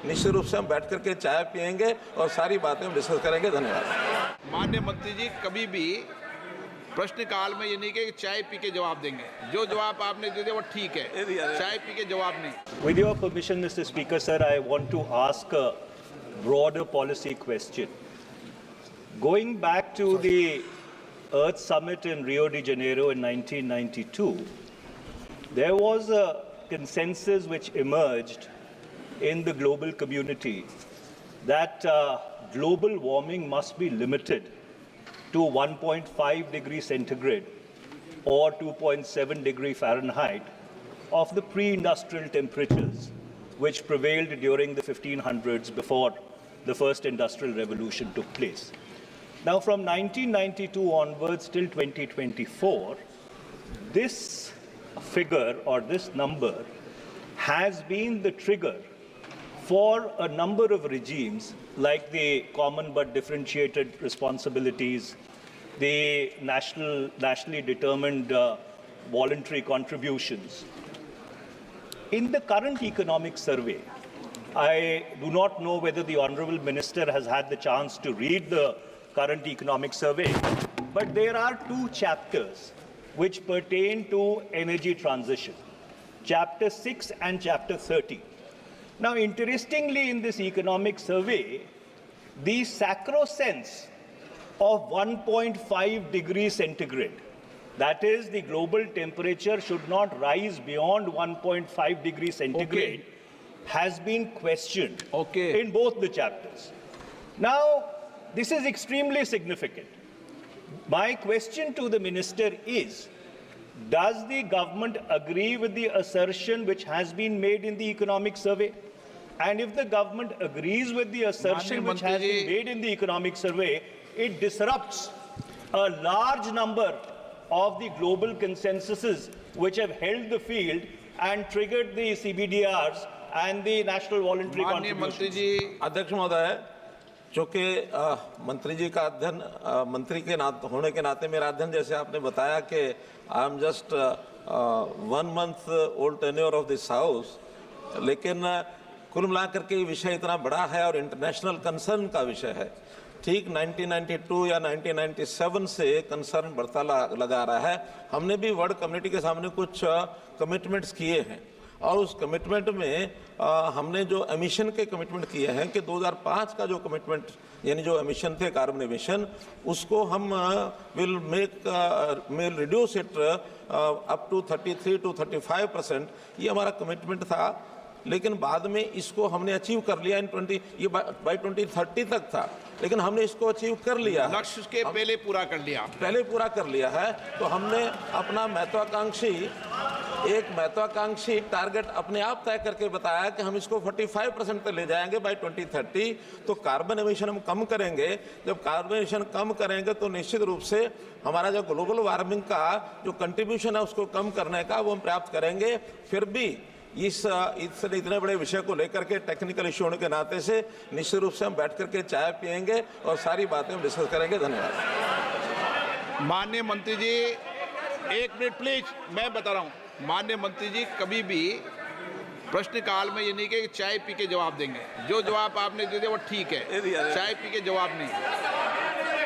निश्चित रूप से हम बैठ करके चाय पियेंगे और सारी बातें हम डिस्कस करेंगे। धन्यवाद। माननीय मंत्री जी कभी भी प्रश्नकाल में ये नहीं कि चाय पी के जवाब देंगे, जो जवाब आपने दे दिया वो ठीक है, चाय पी के जवाब नहीं। With your permission, Mr. Speaker, sir, I want to ask a broader policy question. Going back to the Earth Summit in Rio de Janeiro in 1992, there was a consensus which emerged in the global community that global warming must be limited to 1.5 degrees centigrade or 2.7 degree Fahrenheit of the pre-industrial temperatures which prevailed during the 1500s before the first industrial revolution took place. Now, from 1992 onwards till 2024, this figure or this number has been the trigger for a number of regimes like the common but differentiated responsibilities, the nationally determined voluntary contributions. In the current economic survey, I do not know whether the Honourable Minister has had the chance to read the current economic survey, but there are two chapters which pertain to energy transition, Chapter 6 and Chapter 30. Now, interestingly, in this economic survey, the sacrosanct of 1.5 degrees centigrade, that is, the global temperature should not rise beyond 1.5 degrees centigrade, has been questioned in both the chapters. Now, this is extremely significant. My question to the Minister is, does the government agree with the assertion which has been made in the economic survey? And if the government agrees with the assertion which has been made in the economic survey, it disrupts a large number of the global consensuses which have held the field and triggered the CBDRs and the national voluntary contributions. अध्यक्ष महोदय, चूँकि मंत्री जी का अध्ययन मंत्री के होने के नाते मेरा अध्ययन, जैसे आपने बताया कि I am just 1 month old tenure of this house, लेकिन कुल मिलाकर के विषय इतना बड़ा है और इंटरनेशनल कंसर्न का विषय है। ठीक 1992 या 1997 से कंसर्न बढ़ता लगा रहा है। हमने भी वर्ल्ड कम्युनिटी के सामने कुछ कमिटमेंट्स किए हैं और उस कमिटमेंट में हमने जो एमिशन के कमिटमेंट किए हैं कि 2005 का जो कमिटमेंट यानी जो एमिशन थे कार्बन एमिशन, उसको हम will reduce it up to 33 to 35%, ये हमारा कमिटमेंट था। लेकिन बाद में इसको हमने अचीव कर लिया ये बाई 2030 तक था, लेकिन हमने इसको अचीव कर लिया, लक्ष्य के पहले पूरा कर लिया है। तो हमने अपना महत्वाकांक्षी टारगेट अपने आप तय करके बताया कि हम इसको 45% तक ले जाएंगे बाई 2030। तो कार्बन एमिशन हम कम करेंगे। जब कार्बन एमिशन कम करेंगे तो निश्चित रूप से हमारा जो ग्लोबल वार्मिंग का जो कंट्रीब्यूशन है उसको कम करने का वो हम प्राप्त करेंगे। फिर भी इस इतने बड़े विषय को लेकर के टेक्निकल इश्यू होने के नाते से निश्चित रूप से हम बैठ करके चाय पियेंगे और सारी बातें हम डिस्कस करेंगे। धन्यवाद। माननीय मंत्री जी, 1 मिनट प्लीज, मैं बता रहा हूँ। माननीय मंत्री जी कभी भी प्रश्नकाल में ये नहीं कि चाय पी के जवाब देंगे, जो जवाब आपने दे दिया वो ठीक है, चाय पी के जवाब नहीं।